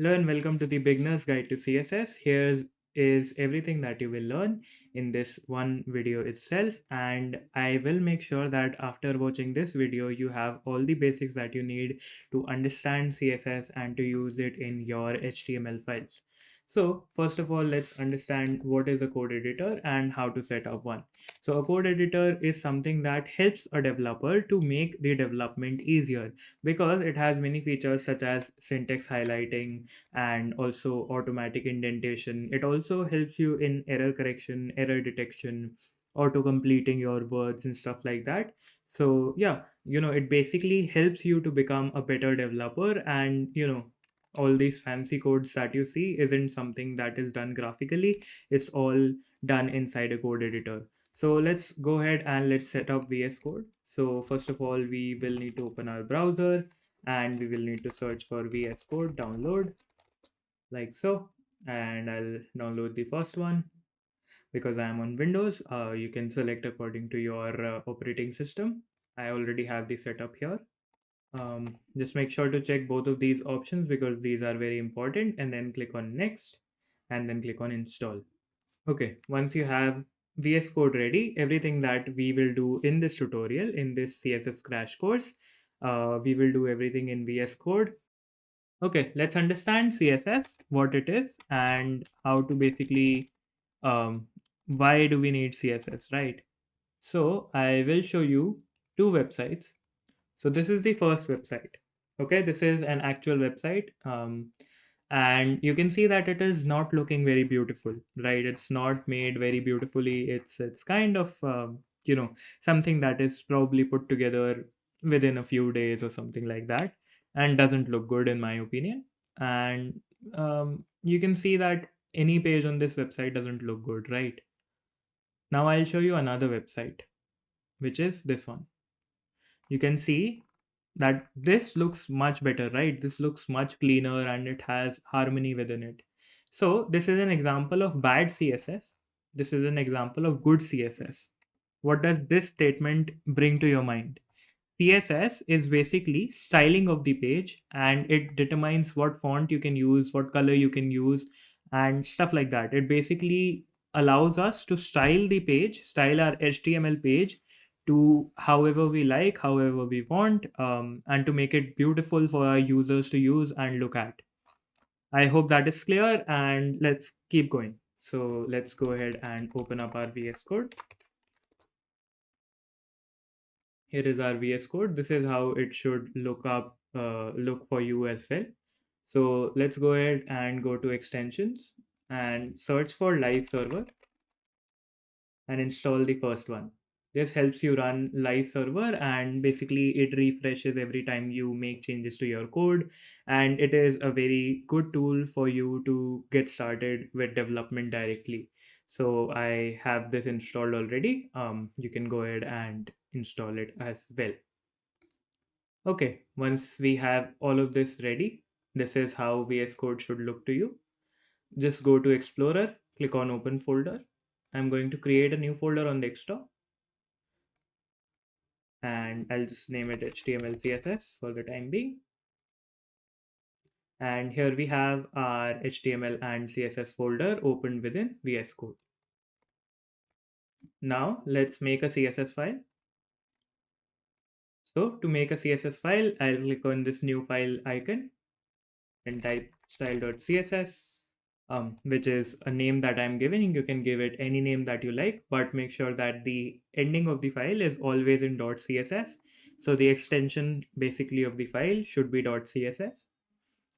Hello and welcome to the Beginner's Guide to CSS. Here is everything that you will learn in this one video itself, and I will make sure that after watching this video you have all the basics that you need to understand CSS and to use it in your HTML files. So first of all, let's understand what is a code editor and how to set up one. So a code editor is something that helps a developer to make the development easier because it has many features such as syntax highlighting and also automatic indentation. It also helps you in error correction, error detection, auto completing your words and stuff like that. So yeah, it basically helps you to become a better developer, and all these fancy codes that you see isn't something that is done graphically. It's all done inside a code editor. So let's go ahead and let's set up VS Code. So first of all, we will need to open our browser and we will need to search for VS Code download like so, and I'll download the first one. Because I am on Windows, you can select according to your operating system. I already have the setup here. Just make sure to check both of these options because these are very important, and then click on next and then click on install. Okay, once you have VS Code ready, everything that we will do in this tutorial, in this CSS crash course, we will do everything in VS Code. Okay, let's understand CSS, what it is, and how to basically, um, why do we need CSS, right? So I will show you two websites. So this is the first website. Okay, this is an actual website. And you can see that it is not looking very beautiful, right? It's not made very beautifully. It's kind of something that is probably put together within a few days or something like that, and doesn't look good in my opinion. And you can see that any page on this website doesn't look good, right? Now I'll show you another website, which is this one. You can see that this looks much better, right? This looks much cleaner and it has harmony within it. So this is an example of bad CSS. This is an example of good CSS. What does this statement bring to your mind? CSS is basically styling of the page, and it determines what font you can use, what color you can use, and stuff like that. It basically allows us to style the page, style our HTML page to however we like, however we want, and to make it beautiful for our users to use and look at. I hope that is clear, and let's keep going. So let's go ahead and open up our VS Code. Here is our VS Code. This is how it should look for you as well. So let's go ahead and go to extensions and search for live server and install the first one. This helps you run live server, and basically it refreshes every time you make changes to your code, and it is a very good tool for you to get started with development directly. So I have this installed already. You can go ahead and install it as well. Okay, once we have all of this ready, this is how VS Code should look to you. Just go to Explorer, click on Open Folder. I'm going to create a new folder on desktop, and I'll just name it HTML CSS for the time being. And here we have our HTML and CSS folder opened within VS Code. Now let's make a CSS file. So to make a CSS file, I'll click on this new file icon and type style.css, which is a name that I'm giving. You can give it any name that you like, but make sure that the ending of the file is always in .css. So the extension basically of the file should be .css.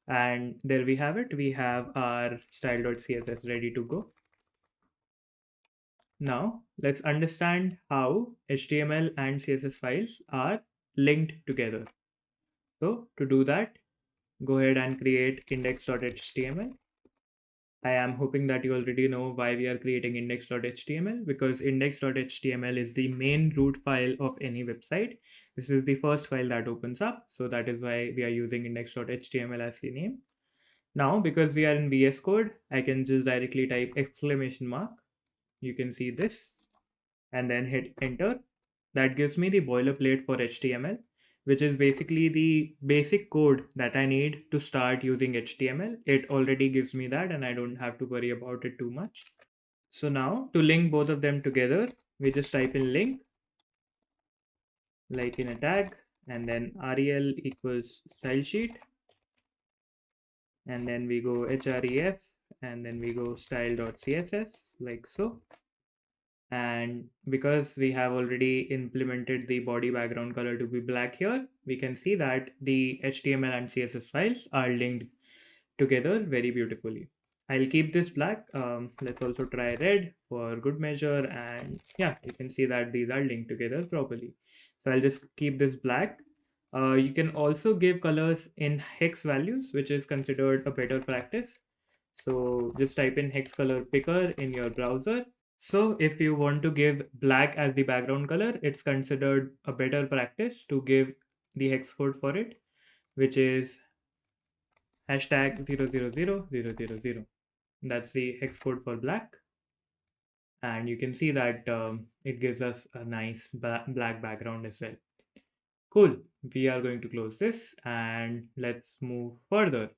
And there we have it. We have our style.css ready to go. Now let's understand how HTML and CSS files are linked together. So to do that, go ahead and create index.html. I am hoping that you already know why we are creating index.html, because index.html is the main root file of any website. This is the first file that opens up. So that is why we are using index.html as the name. Now, because we are in VS Code, I can just directly type exclamation mark. You can see this and then hit enter. That gives me the boilerplate for HTML. which is basically the basic code that I need to start using HTML. It already gives me that and I don't have to worry about it too much. So now to link both of them together, we just type in link, like in a tag, and then rel equals style sheet, and then we go href, and then we go style.css, like so. And because we have already implemented the body background color to be black here, we can see that the HTML and CSS files are linked together very beautifully. I'll keep this black. Let's also try red for good measure. And yeah, you can see that these are linked together properly. So I'll just keep this black. You can also give colors in hex values, which is considered a better practice. So just type in hex color picker in your browser. So if you want to give black as the background color, it's considered a better practice to give the hex code for it, which is hashtag 0000000. That's the hex code for black. And you can see that it gives us a nice black background as well. Cool. We are going to close this and let's move further.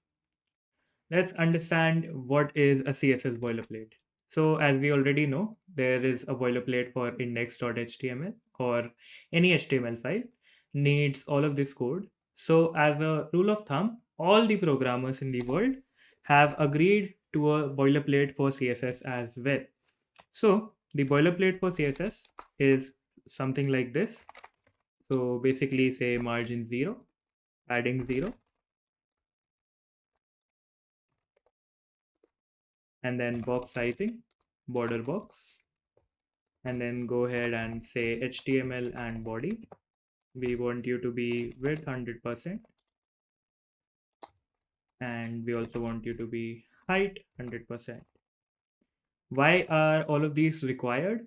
Let's understand what is a CSS boilerplate. So as we already know, there is a boilerplate for index.html, or any HTML file needs all of this code. So as a rule of thumb, all the programmers in the world have agreed to a boilerplate for CSS as well. So the boilerplate for CSS is something like this. So basically say margin 0, padding 0, and then box sizing, border box, and then go ahead and say HTML and body. We want you to be width 100%, and we also want you to be height 100%. Why are all of these required?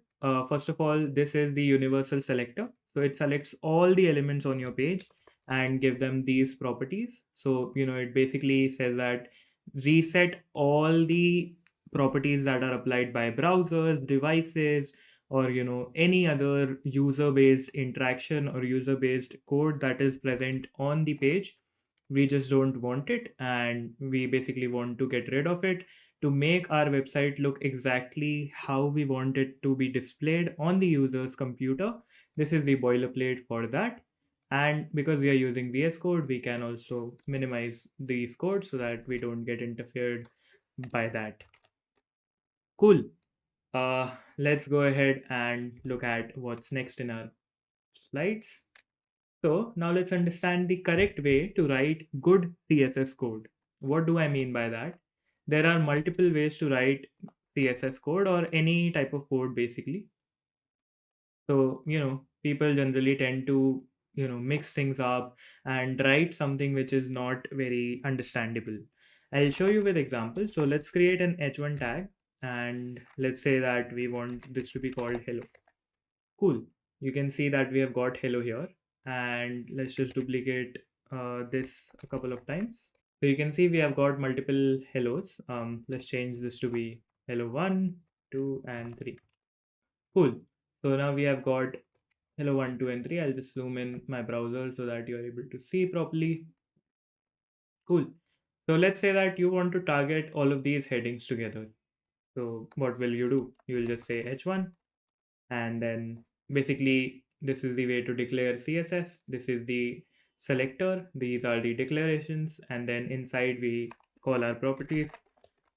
First of all, this is the universal selector. So it selects all the elements on your page and give them these properties. So, it basically says that reset all the properties that are applied by browsers, devices, or, any other user-based interaction or user-based code that is present on the page. We just don't want it, and we basically want to get rid of it to make our website look exactly how we want it to be displayed on the user's computer. This is the boilerplate for that. And because we are using VS Code, we can also minimize these codes so that we don't get interfered by that. Cool. Let's go ahead and look at what's next in our slides. So now let's understand the correct way to write good CSS code. What do I mean by that? There are multiple ways to write CSS code or any type of code basically. So, people generally tend to, mix things up and write something which is not very understandable. I'll show you with examples. So let's create an h1 tag and let's say that we want this to be called hello. Cool. You can see that we have got hello here, and let's just duplicate this a couple of times. So you can see we have got multiple hellos. Let's change this to be hello 1, 2, and 3. Cool. So now we have got hello 1, 2, and 3. I'll just zoom in my browser so that you're able to see properly. Cool. So let's say that you want to target all of these headings together. So what will you do? You will just say h1, and then basically this is the way to declare CSS. This is the selector, these are the declarations, and then inside we call our properties.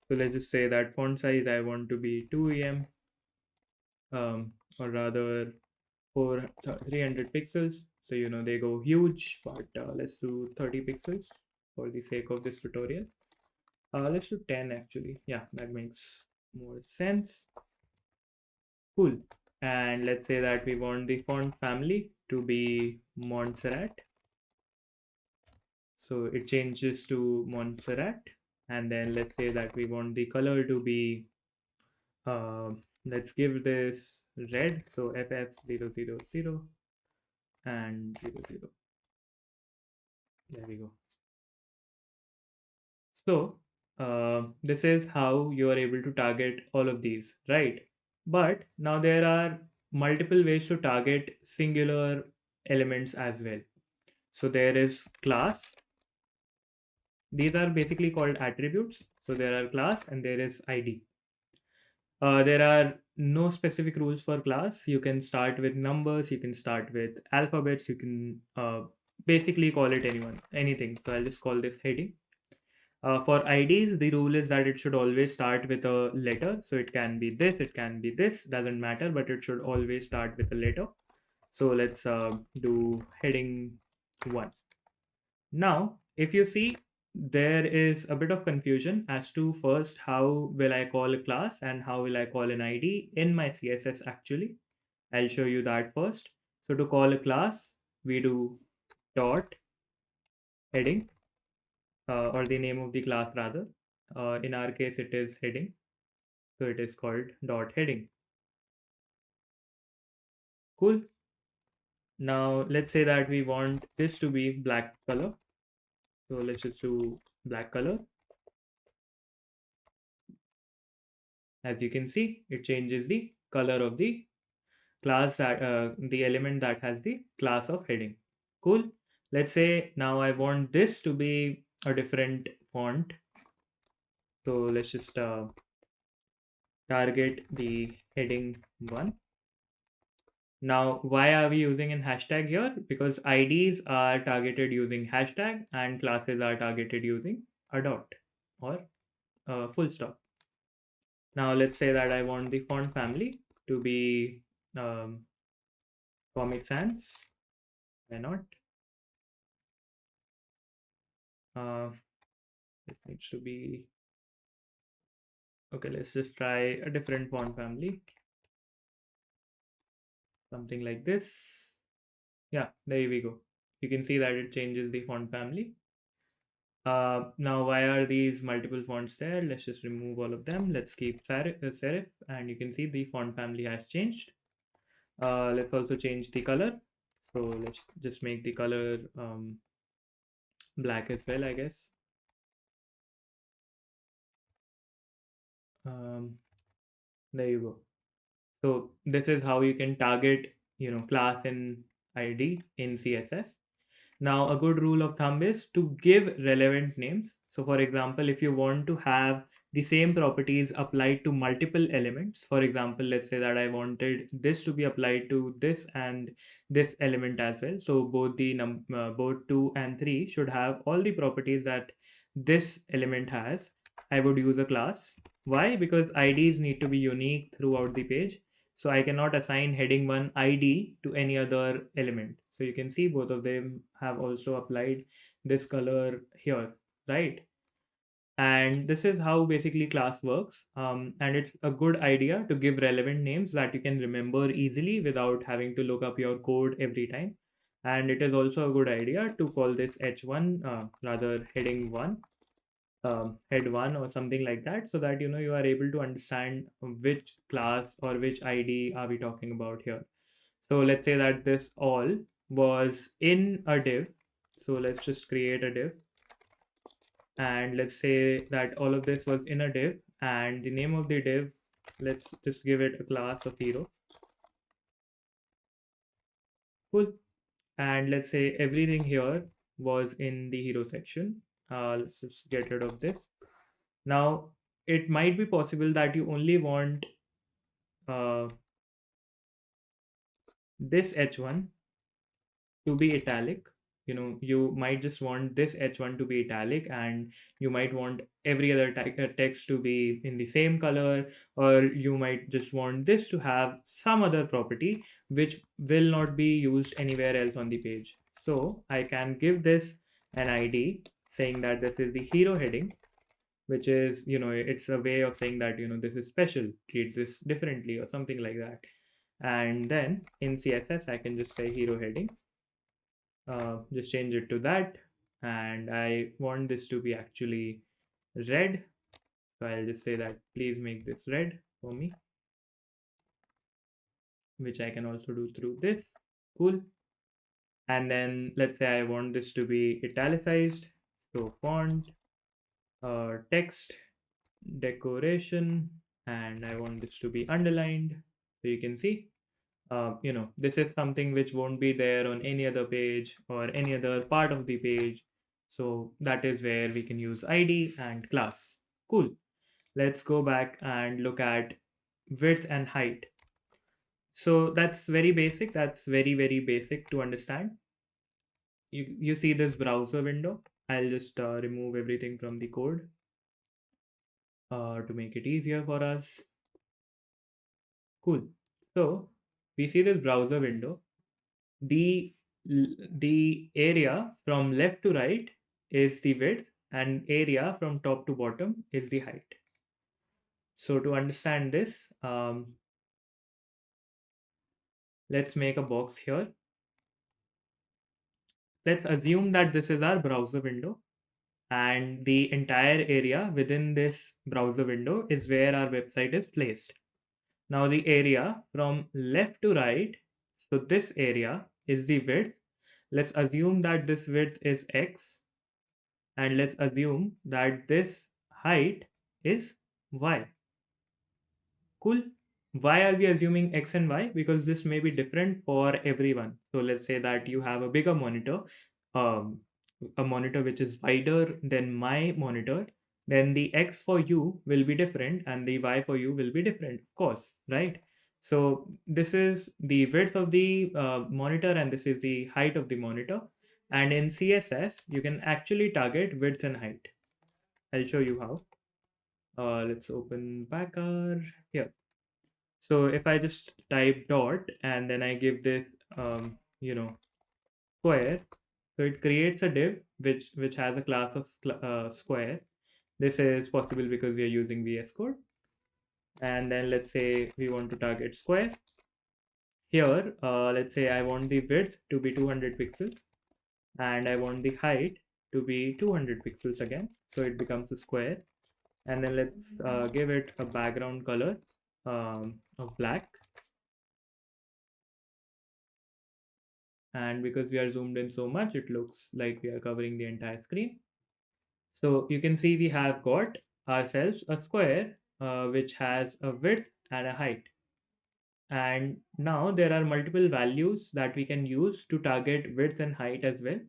So let's just say that font size I want to be 2em, or rather 300 pixels. So they go huge, but let's do 30 pixels for the sake of this tutorial. Let's do 10 actually. Yeah, that makes more sense. Cool. And let's say that we want the font family to be Montserrat. So it changes to Montserrat. And then let's say that we want the color to be, let's give this red. So FF000 and 00. There we go. So this is how you are able to target all of these, right? But now there are multiple ways to target singular elements as well. So there is class. These are basically called attributes. So there are class and there is ID. There are no specific rules for class. You can start with numbers, you can start with alphabets, you can basically call it anything. So I'll just call this heading. For IDs, the rule is that it should always start with a letter. So it can be this, it can be this, doesn't matter, but it should always start with a letter. So let's do heading 1. Now, if you see, there is a bit of confusion as to first how will I call a class and how will I call an ID in my CSS actually. I'll show you that first. So to call a class, we do dot heading or the name of the class rather. In our case, it is heading. So it is called dot heading. Cool. Now let's say that we want this to be black color. So let's just do black color. As you can see, it changes the color of the class that the element that has the class of heading. Cool. Let's say now I want this to be a different font. So let's just target the heading 1. Now, why are we using an hashtag here? Because IDs are targeted using hashtag and classes are targeted using a dot or a full stop. Now, let's say that I want the font family to be Comic Sans. Why not? It needs to be okay. Let's just try a different font family, something like this. Yeah, there we go. You can see that it changes the font family. Now, why are these multiple fonts there? Let's just remove all of them. Let's keep serif, and you can see the font family has changed. Let's also change the color. So let's just make the color black as well, I guess. There you go. So this is how you can target, class and ID in CSS. Now, a good rule of thumb is to give relevant names. So for example, if you want to have the same properties applied to multiple elements, for example, let's say that I wanted this to be applied to this and this element as well. So both both 2 and 3 should have all the properties that this element has. I would use a class. Why? Because IDs need to be unique throughout the page. So I cannot assign heading 1 ID to any other element. So you can see both of them have also applied this color here, right? And this is how basically class works. And it's a good idea to give relevant names that you can remember easily without having to look up your code every time. And it is also a good idea to call this h1 rather heading 1, head 1 or something like that, so that you are able to understand which class or which ID are we talking about here. So let's say that this all was in a div. So let's just create a div. And let's say that all of this was in a div, and the name of the div, let's just give it a class of hero. Cool. And let's say everything here was in the hero section. Let's just get rid of this. Now, it might be possible that you only want uh, this h1 to be italic. You might just want this h1 to be italic, and you might want every other text to be in the same color, or you might just want this to have some other property which will not be used anywhere else on the page. So I can give this an ID saying that this is the hero heading, which is, it's a way of saying that, this is special, treat this differently or something like that. And then in CSS I can just say hero heading, just change it to that, and I want this to be actually red. So I'll just say that please make this red for me, which I can also do through this. Cool. And then let's say I want this to be italicized. So font, text, decoration, and I want this to be underlined. So you can see this is something which won't be there on any other page or any other part of the page. So that is where we can use ID and class. Cool. Let's go back and look at width and height. So that's very basic. That's very, very basic to understand. You see this browser window. I'll just remove everything from the code to make it easier for us. Cool. So we see this browser window. The the area from left to right is the width, and area from top to bottom is the height. So to understand this, let's make a box here. Let's assume that this is our browser window, and the entire area within this browser window is where our website is placed. Now the area from left to right, so this area is the width. Let's assume that this width is x, and let's assume that this height is y. Cool. Why are we assuming x and y? Because this may be different for everyone. So let's say that you have a bigger monitor, um, a monitor which is wider than my monitor, then the x for you will be different and the y for you will be different, of course, right? So this is the width of the monitor and this is the height of the monitor. And in CSS, you can actually target width and height. I'll show you how. Let's open back our here. So if I just type dot and then I give this, square, so it creates a div which has a class of square. This is possible because we are using VS Code. And then let's say we want to target square. Here, let's say I want the width to be 200 pixels and I want the height to be 200 pixels again. So it becomes a square. And then let's give it a background color of black. And because we are zoomed in so much, it looks like we are covering the entire screen. So you can see we have got ourselves a square which has a width and a height. And now there are multiple values that we can use to target width and height as well.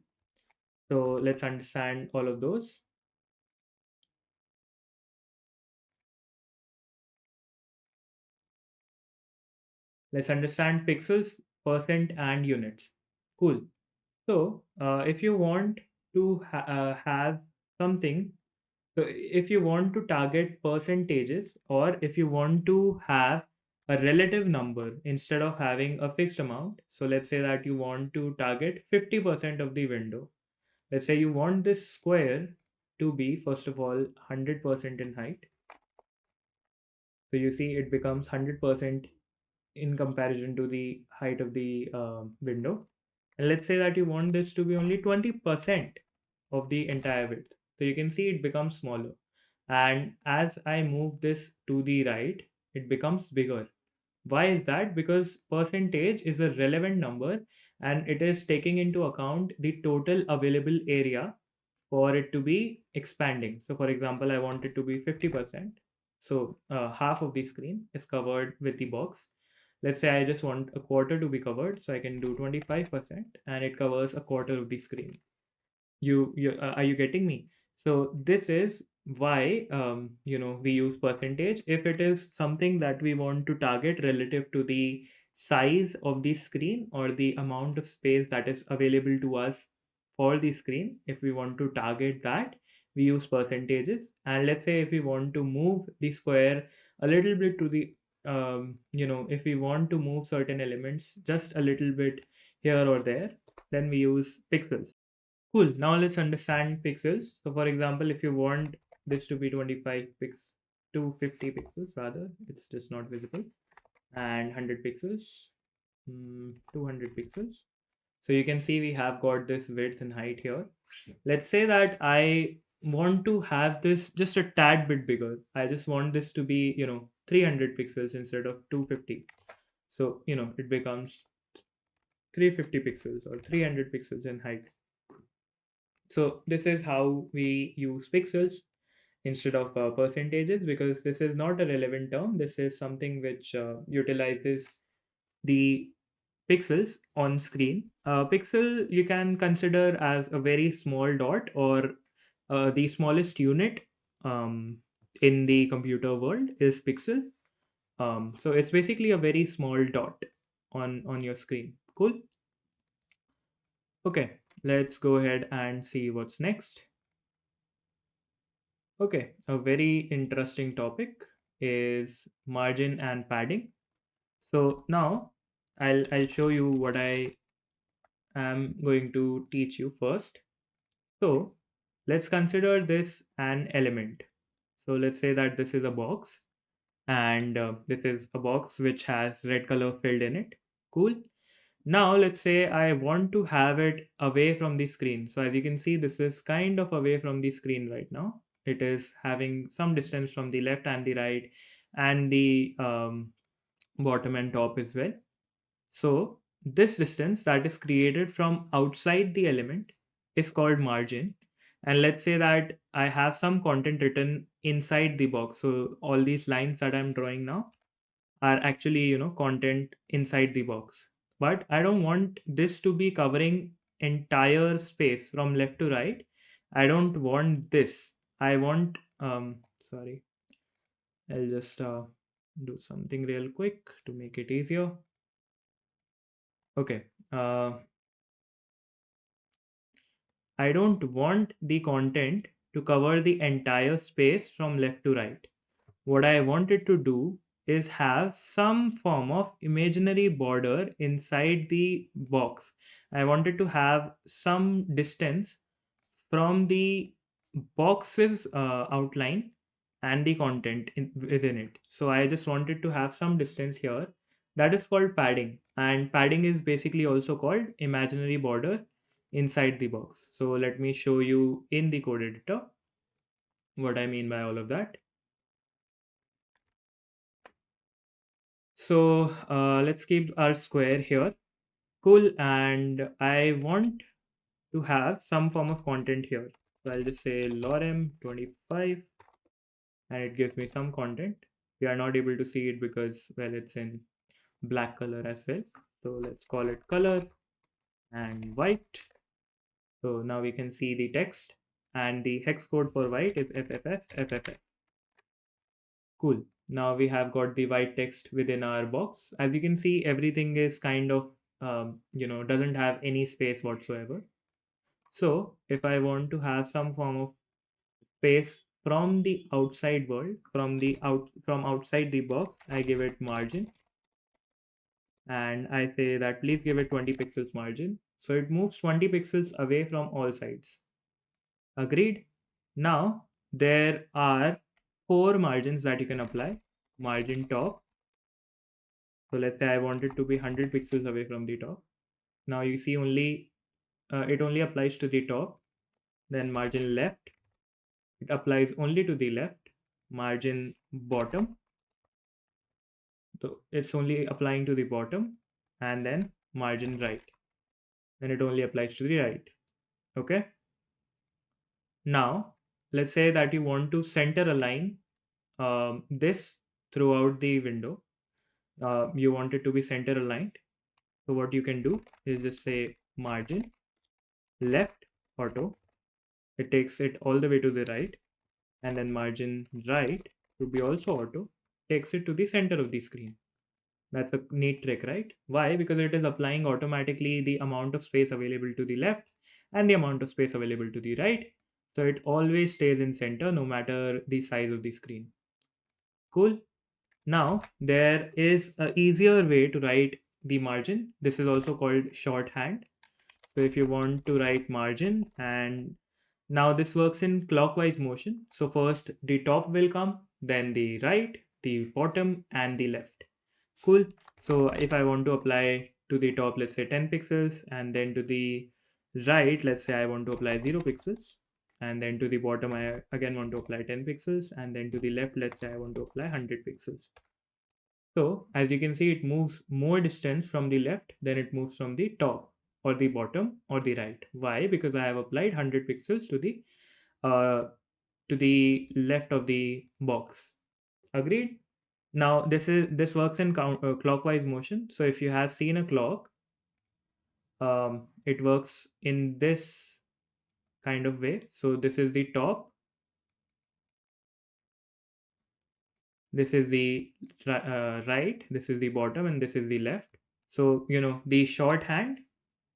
So let's understand all of those. Let's understand pixels, percent, and units. Cool. So if you want to have something, so if you want to target percentages or if you want to have a relative number instead of having a fixed amount, so let's say that you want to target 50% of the window. Let's say you want this square to be, first of all, 100% in height. So you see it becomes 100% in comparison to the height of the window. And let's say that you want this to be only 20% of the entire width. So you can see it becomes smaller. And as I move this to the right, it becomes bigger. Why is that? Because percentage is a relevant number and it is taking into account the total available area for it to be expanding. So for example, I want it to be 50%. So half of the screen is covered with the box. Let's say I just want a quarter to be covered. So I can do 25% and it covers a quarter of the screen. You Are you getting me? So this is why we use percentage if it is something that we want to target relative to the size of the screen or the amount of space that is available to us for the screen. If we want to target that, we use percentages. And let's say if we want to move the square a little bit to the if we want to move certain elements just a little bit here or there, then we use pixels. Cool. Now let's understand pixels. So for example, if you want this to be 25 pixels, 250 pixels rather, it's just not visible, and 100 pixels, 200 pixels. So you can see we have got this width and height here. Let's say that I want to have this just a tad bit bigger. I just want this to be, 300 pixels instead of 250. So, it becomes 350 pixels or 300 pixels in height. So this is how we use pixels instead of percentages, because this is not a relevant term. This is something which utilizes the pixels on screen. Pixel you can consider as a very small dot, or the smallest unit um, in the computer world is pixel. So it's basically a very small dot on your screen. Cool. Okay, let's go ahead and see what's next. Okay, a very interesting topic is margin and padding. So now I'll show you what I am going to teach you first. So let's consider this an element. So let's say that this is a box, and this is a box which has red color filled in it. Cool. Now let's say I want to have it away from the screen. So as you can see, this is kind of away from the screen right now. It is having some distance from the left and the right, and the bottom and top as well. So this distance that is created from outside the element is called margin. And let's say that I have some content written inside the box. So all these lines that I'm drawing now are actually, content inside the box. But I don't want this to be covering entire space from left to right. I don't want this. I want, sorry, I'll just do something real quick to make it easier. Okay. I don't want the content to cover the entire space from left to right. What I wanted to do is have some form of imaginary border inside the box. I wanted to have some distance from the box's outline and the content within it. So I just wanted to have some distance here. That is called padding. And padding is basically also called imaginary border inside the box. So let me show you in the code editor what I mean by all of that. So let's keep our square here. Cool. And I want to have some form of content here. So I'll just say lorem 25, and it gives me some content. We are not able to see it because, well, it's in black color as well. So let's call it color and white. So now we can see the text, and the hex code for white is FFF. Cool. Now we have got the white text within our box. As you can see, everything is kind of, doesn't have any space whatsoever. So if I want to have some form of space from the outside world, from outside the box, I give it margin, and I say that please give it 20 pixels margin. So it moves 20 pixels away from all sides. Agreed? Now there are four margins that you can apply. Margin top. So let's say I want it to be 100 pixels away from the top. Now you see it only applies to the top. Then margin left, it applies only to the left. Margin bottom, so it's only applying to the bottom. And then margin right, then it only applies to the right. Okay. Now let's say that you want to center align this throughout the window. You want it to be center aligned. So what you can do is just say margin left auto, it takes it all the way to the right. And then margin right to be also auto, takes it to the center of the screen. That's a neat trick, right? Why? Because it is applying automatically the amount of space available to the left and the amount of space available to the right. So it always stays in center no matter the size of the screen. Cool. Now there is a easier way to write the margin. This is also called shorthand. So if you want to write margin, and now this works in clockwise motion. So first the top will come, then the right, the bottom, and the left. Cool. So if I want to apply to the top, let's say 10 pixels, and then to the right, let's say I want to apply 0 pixels, and then to the bottom, I again want to apply 10 pixels, and then to the left, let's say I want to apply 100 pixels. So as you can see, it moves more distance from the left than it moves from the top or the bottom or the right. Why? Because I have applied 100 pixels uh, to the left of the box. Agreed? Now this works in clockwise motion. So if you have seen a clock, it works in this kind of way. So this is the top, this is the right, this is the bottom, and this is the left. So the shorthand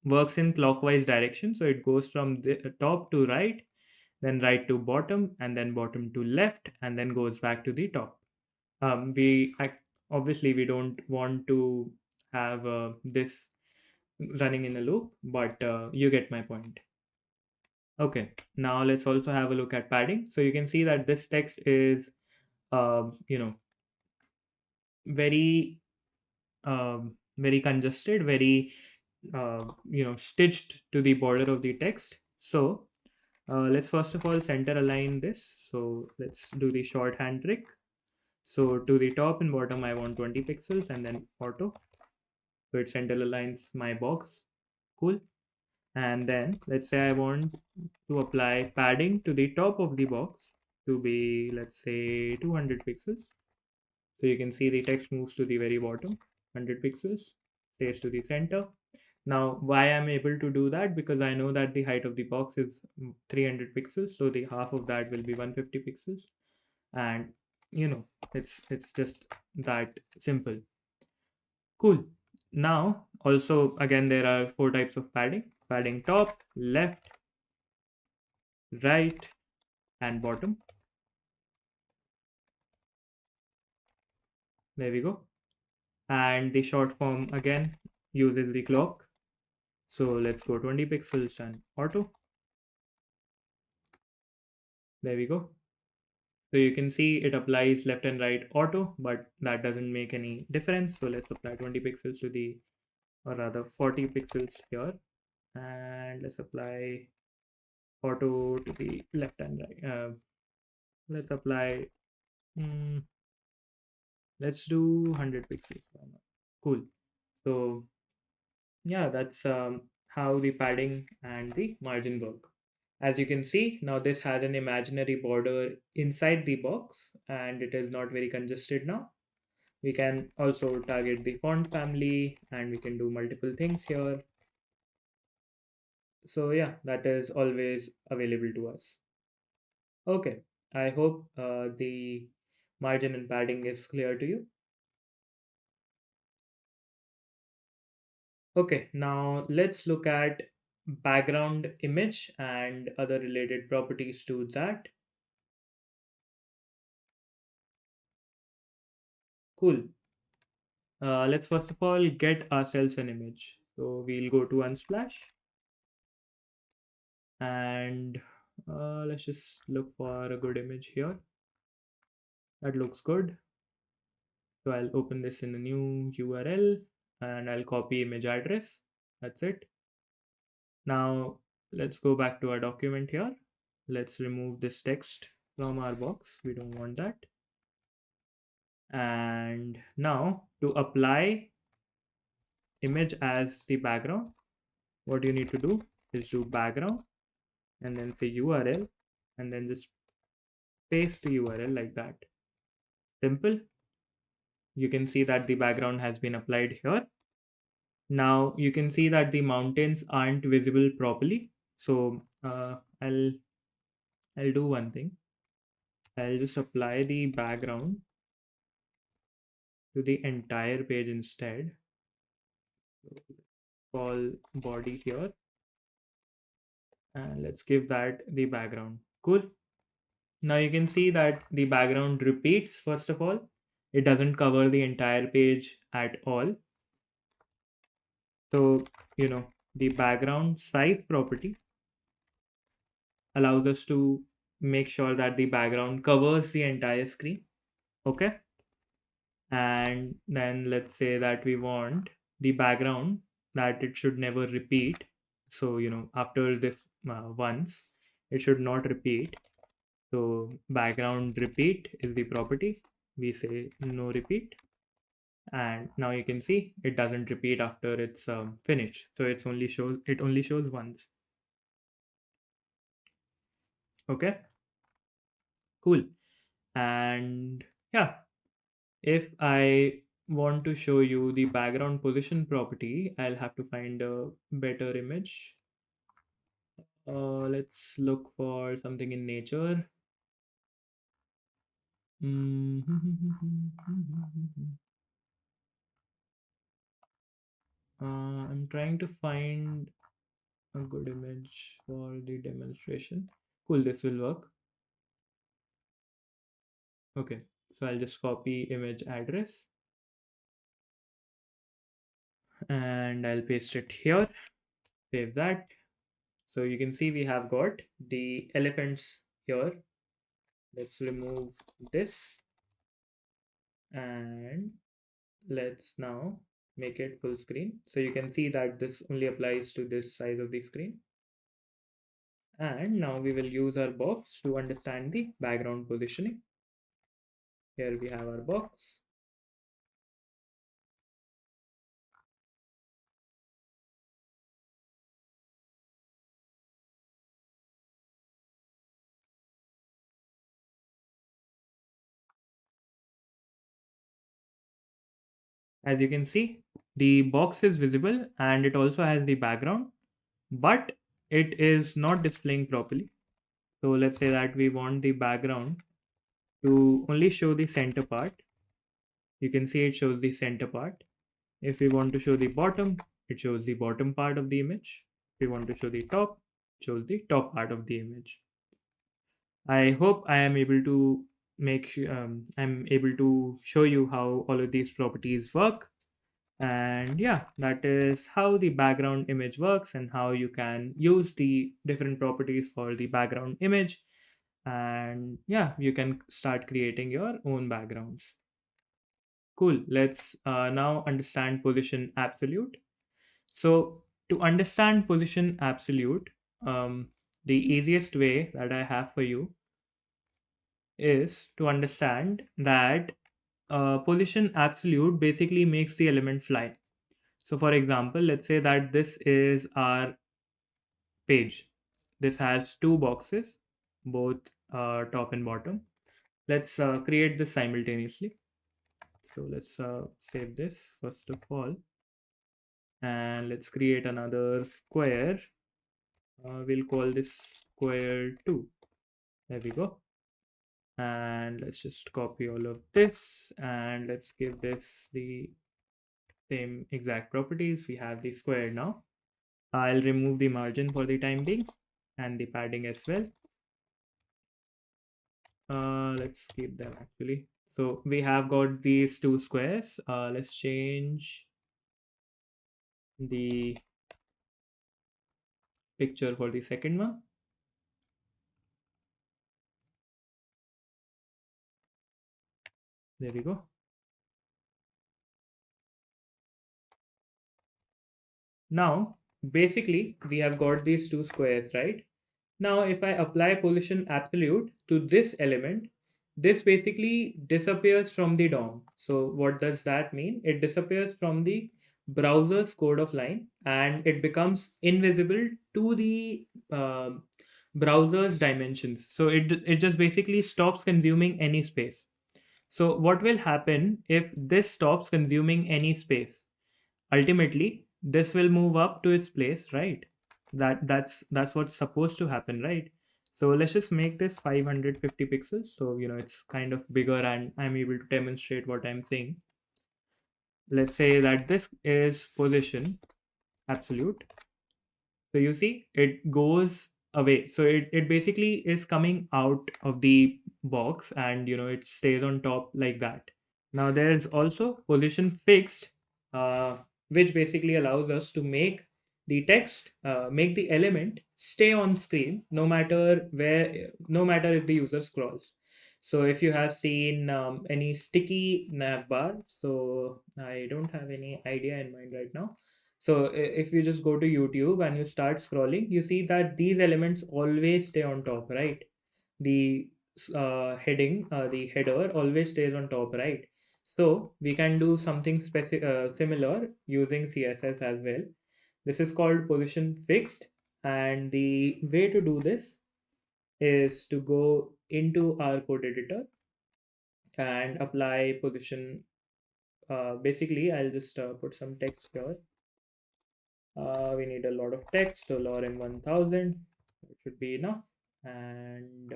works in clockwise direction, so it goes from the top to right, then right to bottom, and then bottom to left, and then goes back to the top. Obviously we don't want to have this running in a loop, but you get my point. Okay, now let's also have a look at padding. So you can see that this text is very very congested, very stitched to the border of the text. So let's first of all center align this. So let's do the shorthand trick. So to the top and bottom I want 20 pixels, and then auto, so it center aligns my box. Cool. And then let's say I want to apply padding to the top of the box to be, let's say, 200 pixels. So you can see the text moves to the very bottom, 100 pixels, stays to the center. Now, why I'm able to do that? Because I know that the height of the box is 300 pixels, so the half of that will be 150 pixels, and it's just that simple. Cool. Now, also again, there are 4 types of padding: padding top, left, right, and bottom. There we go. And the short form again uses the clock. So let's go 20 pixels and auto. There we go. So you can see it applies left and right auto, but that doesn't make any difference. So let's apply 20 pixels to the, or rather 40 pixels here. And let's apply auto to the left and right. Let's apply, let's do 100 pixels. Cool. So yeah, that's how the padding and the margin work. As you can see, now this has an imaginary border inside the box and it is not very congested now. We can also target the font family and we can do multiple things here. So yeah, that is always available to us. Okay, I hope the margin and padding is clear to you. Okay, now let's look at background image and other related properties to that. Cool. Let's first of all get ourselves an image. So we'll go to Unsplash and let's just look for a good image here. That looks good. So I'll open this in a new URL and I'll copy image address. That's it. Now let's go back to our document here. Let's remove this text from our box. We don't want that. And now to apply image as the background, what you need to do is do background and then say URL and then just paste the URL like that. Simple. You can see that the background has been applied here. Now you can see that the mountains aren't visible properly. So I'll do one thing. I'll just apply the background to the entire page instead. Call body here and let's give that the background. Cool. Now you can see that the background repeats. First of all, it doesn't cover the entire page at all. So the background size property allows us to make sure that the background covers the entire screen. Okay. And then let's say that we want the background that it should never repeat. So after this once, it should not repeat. So background repeat is the property. We say no repeat. And now you can see it doesn't repeat after it's finished. So it only shows once. Okay, cool. And yeah, if I want to show you the background position property, I'll have to find a better image. Let's look for something in nature. I'm trying to find a good image for the demonstration. Cool, this will work. Okay, so I'll just copy image address and I'll paste it here. Save that. So you can see we have got the elephants here. Let's remove this and let's now make it full screen. So you can see that this only applies to this size of the screen. And now we will use our box to understand the background positioning. Here we have our box. As you can see, the box is visible and it also has the background, but it is not displaying properly. So let's say that we want the background to only show the center part. You can see it shows the center part. If we want to show the bottom, it shows the bottom part of the image. If we want to show the top, it shows the top part of the image. I hope I am able to I'm able to show you how all of these properties work. And yeah, that is how the background image works and how you can use the different properties for the background image. And yeah, you can start creating your own backgrounds. Cool. Let's now understand position absolute. So to understand position absolute, the easiest way that I have for you is to understand that position absolute basically makes the element fly. So for example, let's say that this is our page. This has two boxes, both top and bottom. Let's create this simultaneously. So let's save this first of all. And let's create another square. We'll call this square 2. There we go. And let's just copy all of this and let's give this the same exact properties. We have the square now. I'll remove the margin for the time being and the padding as well. Let's keep them actually. So we have got these two squares. Let's change the picture for the second one. There we go. Now, basically, we have got these two squares, right? Now, if I apply position absolute to this element, this basically disappears from the DOM. So what does that mean? It disappears from the browser's code of line and it becomes invisible to the browser's dimensions. So it just basically stops consuming any space. So what will happen if this stops consuming any space? Ultimately, this will move up to its place, right? That's what's supposed to happen, right? So let's just make this 550 pixels, so it's kind of bigger and I'm able to demonstrate what I'm saying. Let's say that this is position absolute. So you see it goes away, so it basically is coming out of the box and it stays on top like that. Now there's also position fixed, uh, which basically allows us to make the element stay on screen no matter if the user scrolls. So if you have seen any sticky nav bar, so I don't have any idea in mind right now. So if you just go to YouTube and you start scrolling, you see that these elements always stay on top, right? The the header always stays on top, right? So we can do something similar using CSS as well. This is called position fixed, and the way to do this is to go into our code editor and apply position basically I'll just put some text here. We need a lot of text, so lorem 1000, it should be enough. And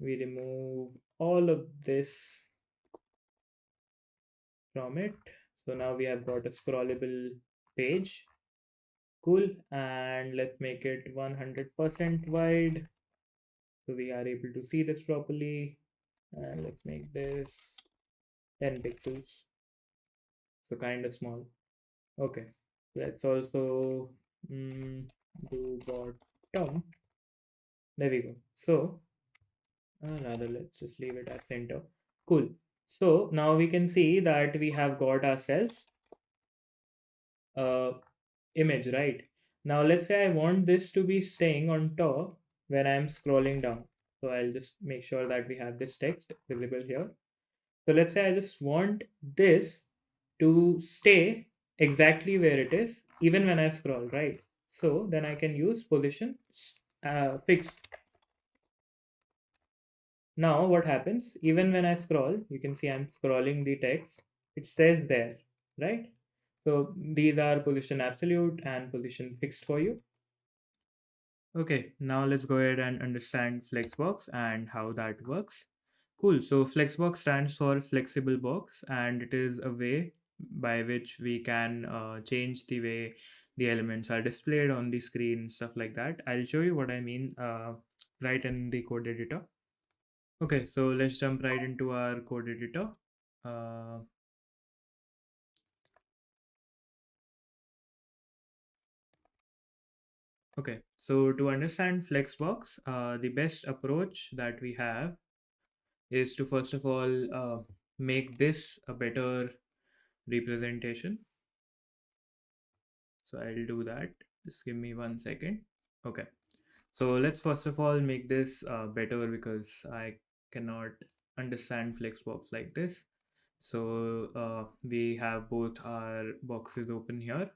we remove all of this from it. So now we have got a scrollable page. Cool. And let's make it 100% wide so we are able to see this properly. And let's make this 10 pixels, so kind of small. Okay, let's also do bottom. There we go. So rather, let's just leave it at center. Cool. So now we can see that we have got ourselves a image, right? Now let's say I want this to be staying on top when I'm scrolling down. So I'll just make sure that we have this text visible here. So let's say I just want this to stay exactly where it is even when I scroll, right? So then I can use position fixed. Now what happens, even when I scroll, you can see I'm scrolling the text, it says there, right? So these are position absolute and position fixed for you. Okay, now let's go ahead and understand Flexbox and how that works. Cool. So Flexbox stands for flexible box, and it is a way by which we can change the way the elements are displayed on the screen, stuff like that. I'll show you what I mean right in the code editor. Okay, so let's jump right into our code editor. Uh, okay, so to understand Flexbox, the best approach that we have is to first of all make this a better representation. So I'll do that. Just give me 1 second. Okay. So let's first of all make this better because I cannot understand Flexbox like this. So we have both our boxes open here.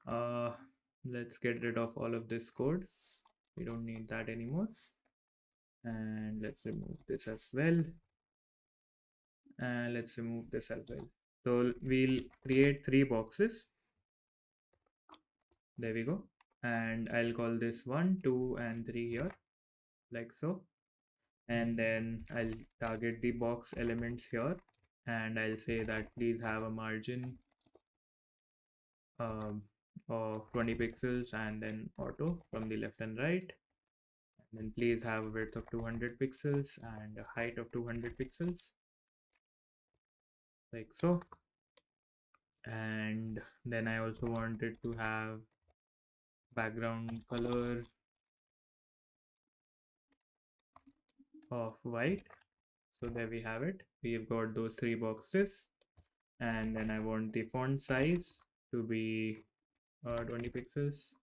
Uh, let's get rid of all of this code. We don't need that anymore. And let's remove this as well. And let's remove this as well. So we'll create 3 boxes. There we go. And I'll call this 1, 2, and 3 here, like so. And then I'll target the box elements here, and I'll say that please have a margin um, of 20 pixels and then auto from the left and right. And then please have a width of 200 pixels and a height of 200 pixels, like so. And then I also wanted to have background color of white. So there we have it. We've got those 3 boxes. And then I want the font size to be 20 pixels,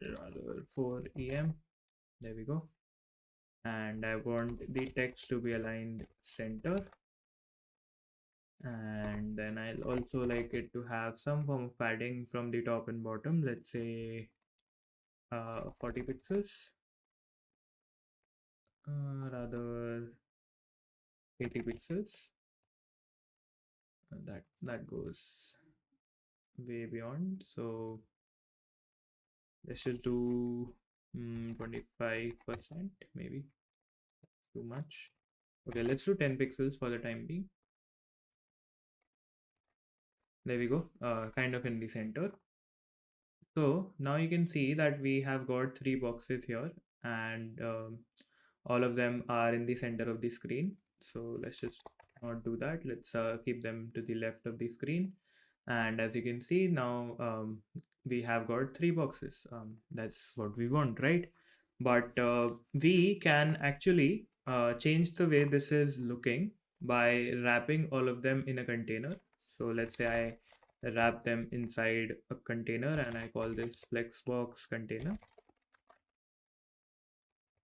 rather 4 em. There we go. And I want the text to be aligned center. And then I'll also like it to have some form of padding from the top and bottom. Let's say 40 pixels, rather 80 pixels. That goes way beyond. So let's just do 25%, maybe. Too much. Okay, let's do 10 pixels for the time being. There we go, kind of in the center. So now you can see that we have got 3 boxes here, and all of them are in the center of the screen. So let's just not do that. Let's keep them to the left of the screen. And as you can see now, we have got 3 boxes. That's what we want, right? But we can actually change the way this is looking by wrapping all of them in a container. So let's say I wrap them inside a container and I call this flexbox container.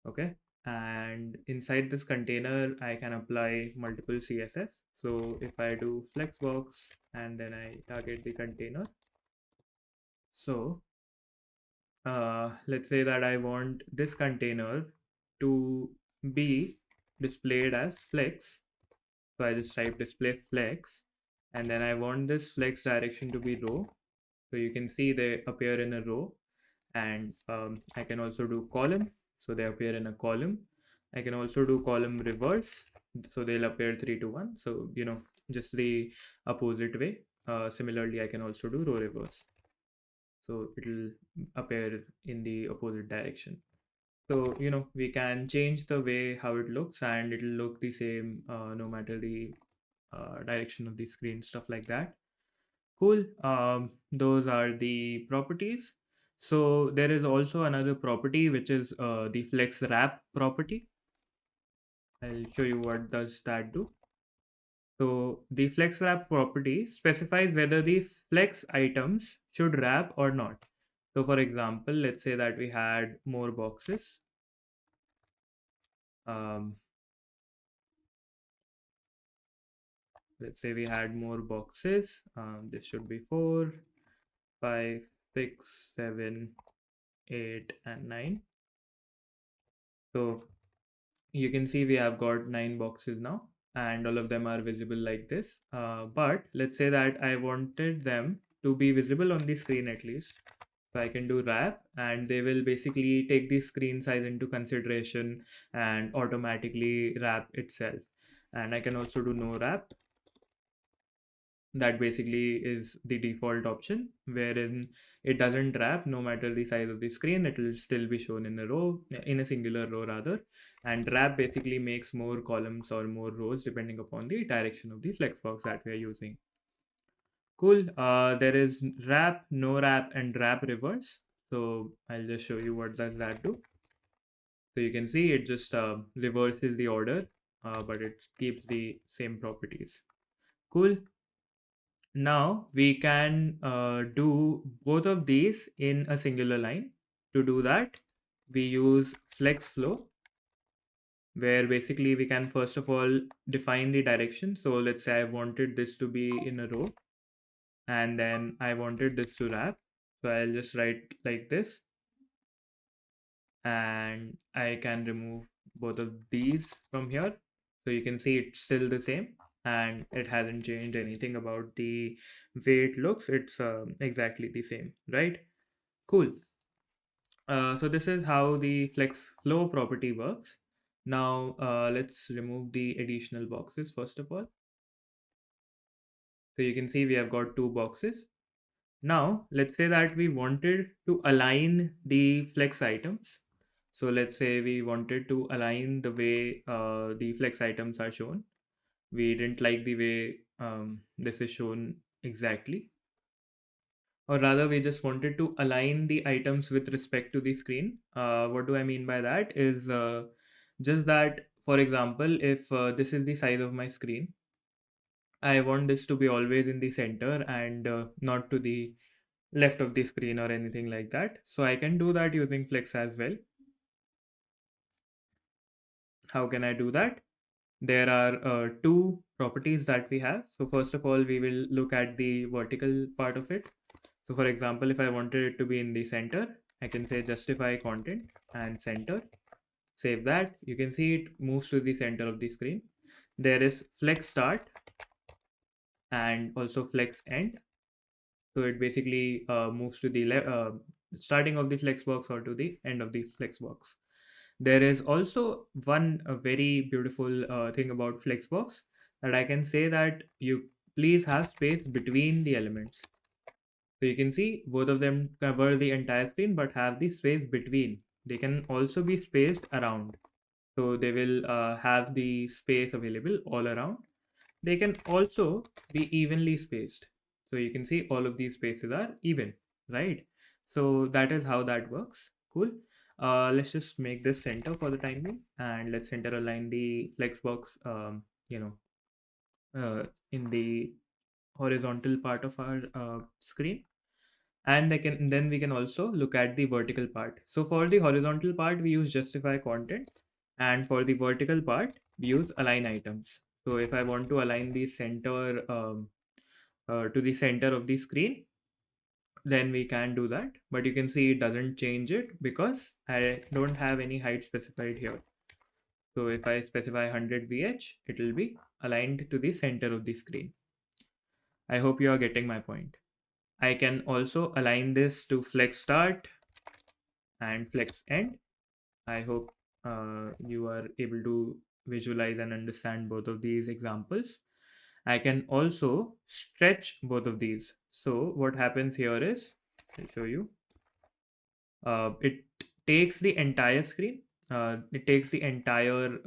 Okay, and inside this container I can apply multiple CSS. So if I do flexbox and then I target the container, so let's say that I want this container to be displayed as flex. So I just type display flex, and then I want this flex direction to be row. So you can see they appear in a row, and I can also do column, so they appear in a column. I can also do column reverse, so they'll appear 3 to 1. So just the opposite way. Similarly, I can also do row reverse, so it'll appear in the opposite direction. So we can change the way how it looks, and it'll look the same no matter the direction of the screen, stuff like that. Cool. Those are the properties. So there is also another property which is the flex wrap property. I'll show you what does that do. So the flex wrap property specifies whether the flex items should wrap or not. So for example, let's say that we had more boxes. Um, let's say we had more boxes. This should be 4, 5, 6, 7, 8, and 9. So you can see we have got 9 boxes now, and all of them are visible like this. But let's say that I wanted them to be visible on the screen at least. So I can do wrap, and they will basically take the screen size into consideration and automatically wrap itself. And I can also do no wrap. That basically is the default option, wherein it doesn't wrap no matter the size of the screen. It will still be shown in a row, in a singular row rather. And wrap basically makes more columns or more rows depending upon the direction of the flexbox that we are using. Cool. There is wrap, no wrap, and wrap reverse. So I'll just show you what does that do. So you can see it just reverses the order, but it keeps the same properties. Cool. Now we can do both of these in a singular line. To do that, we use flex flow, where basically we can first of all define the direction. So let's say I wanted this to be in a row, and then I wanted this to wrap. So I'll just write like this, and I can remove both of these from here. So you can see it's still the same, and it hasn't changed anything about the way it looks. It's exactly the same, right? Cool. So this is how the flex flow property works. Now let's remove the additional boxes first of all. So you can see we have got 2 boxes. Now let's say that we wanted to align the flex items. So let's say we wanted to align the way the flex items are shown. We didn't like the way this is shown exactly, or rather we just wanted to align the items with respect to the screen. What do I mean by that is just that, for example, if this is the size of my screen, I want this to be always in the center and not to the left of the screen or anything like that. So I can do that using flex as well. How can I do that? There are 2 properties that we have. So first of all, we will look at the vertical part of it. So for example, if I wanted it to be in the center, I can say justify content and center. Save that. You can see it moves to the center of the screen. There is flex start and also flex end. So it basically moves to the starting of the flex box or to the end of the flex box. There is also one very beautiful thing about flexbox, that I can say that you please have space between the elements. So you can see both of them cover the entire screen but have the space between. They can also be spaced around. So they will have the space available all around. They can also be evenly spaced. So you can see all of these spaces are even, right? So that is how that works. Cool. Let's just make this center for the time being, and let's center align the flexbox, in the horizontal part of our screen. And then we can also look at the vertical part. So for the horizontal part, we use justify content, and for the vertical part, we use align items. So if I want to align the center to the center of the screen, then we can do that. But you can see it doesn't change it because I don't have any height specified here. So if I specify 100 VH, it will be aligned to the center of the screen. I hope you are getting my point. I can also align this to flex start and flex end. I hope you are able to visualize and understand both of these examples. I can also stretch both of these. So what happens here is, I'll show you. It takes the entire screen. It takes the entire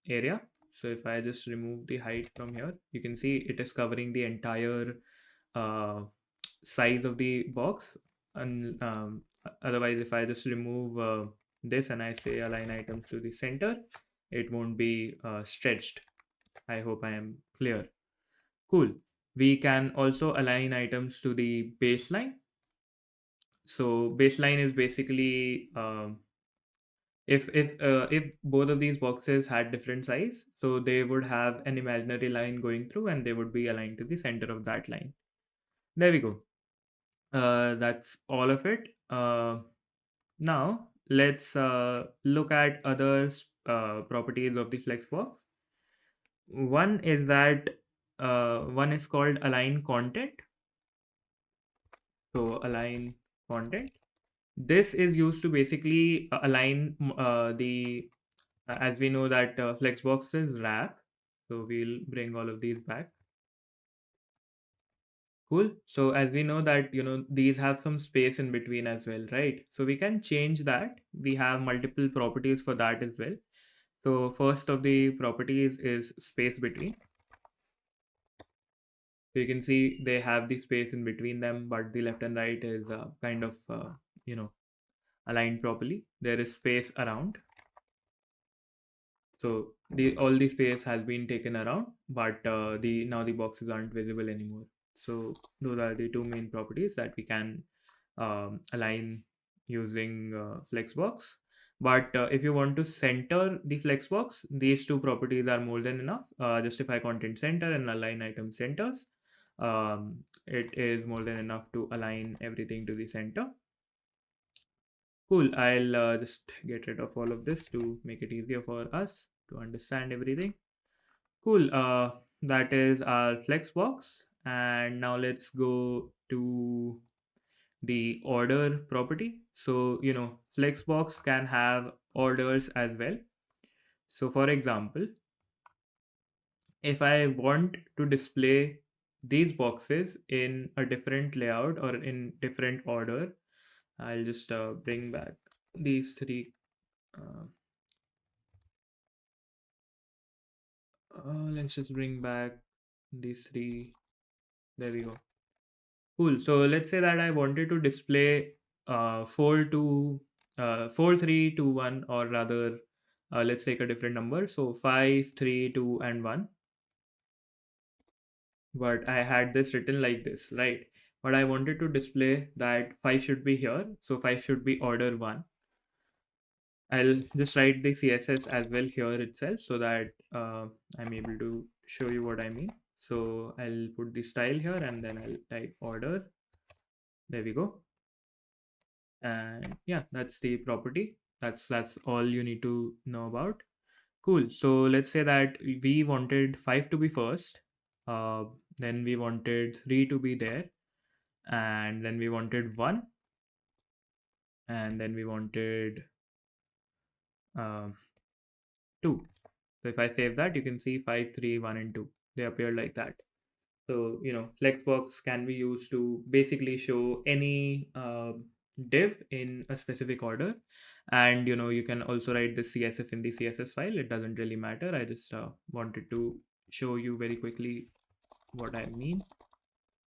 area. So if I just remove the height from here, you can see it is covering the entire uh, size of the box. And otherwise, if I just remove this and I say align items to the center, it won't be stretched. I hope I am clear. Cool. We can also align items to the baseline. So baseline is basically if both of these boxes had different size, so they would have an imaginary line going through and they would be aligned to the center of that line. There we go. That's all of it. Now let's look at other properties of the flexbox. One is called align content. So align content. This is used to basically align the as we know that flexbox is wrap. So we'll bring all of these back. Cool. So as we know that, these have some space in between as well, right? So we can change that. We have multiple properties for that as well. So first of the properties is space between. So you can see they have the space in between them, but the left and right is kind of, aligned properly. There is space around. So all the space has been taken around, but now the boxes aren't visible anymore. So those are the two main properties that we can align using Flexbox. But if you want to center the Flexbox, these two properties are more than enough. Justify content center and align item centers. It is more than enough to align everything to the center. Cool. I'll just get rid of all of this to make it easier for us to understand everything. Cool. That is our Flexbox. And now let's go to the order property. So, Flexbox can have orders as well. So, for example, if I want to display these boxes in a different layout or in different order, I'll just bring back these three. Uh, let's just bring back these three. There we go. Cool. So let's say that I wanted to display 4 3 2 1, or rather, let's take a different number. So 5 3 2 and 1. But I had this written like this, right? But I wanted to display that 5 should be here. So 5 should be order 1. I'll just write the CSS as well here itself so that I'm able to show you what I mean. So I'll put the style here and then I'll type order. There we go. And yeah, that's the property. That's all you need to know about. Cool. So let's say that we wanted 5 to be first, then we wanted 3 to be there, and then we wanted 1, and then we wanted um, 2. So if I save that, you can see 5 3 1 and 2, they appear like that. So Flexbox can be used to basically show any div in a specific order. And you can also write the CSS in the CSS file. It doesn't really matter. I just wanted to show you very quickly what I mean.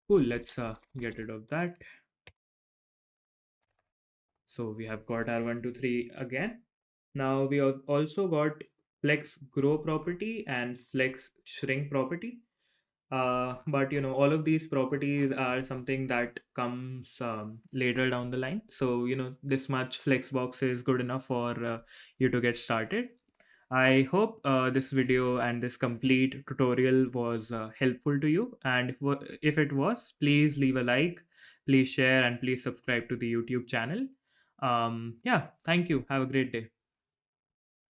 Cool. Let's get rid of that. So we have got our 1 2 3 again. Now we have also got flex grow property and flex shrink property. But all of these properties are something that comes later down the line. So this much flexbox is good enough for you to get started. I hope this video and this complete tutorial was helpful to you. And if it was, please leave a like, please share, and please subscribe to the YouTube channel. Yeah, thank you. Have a great day.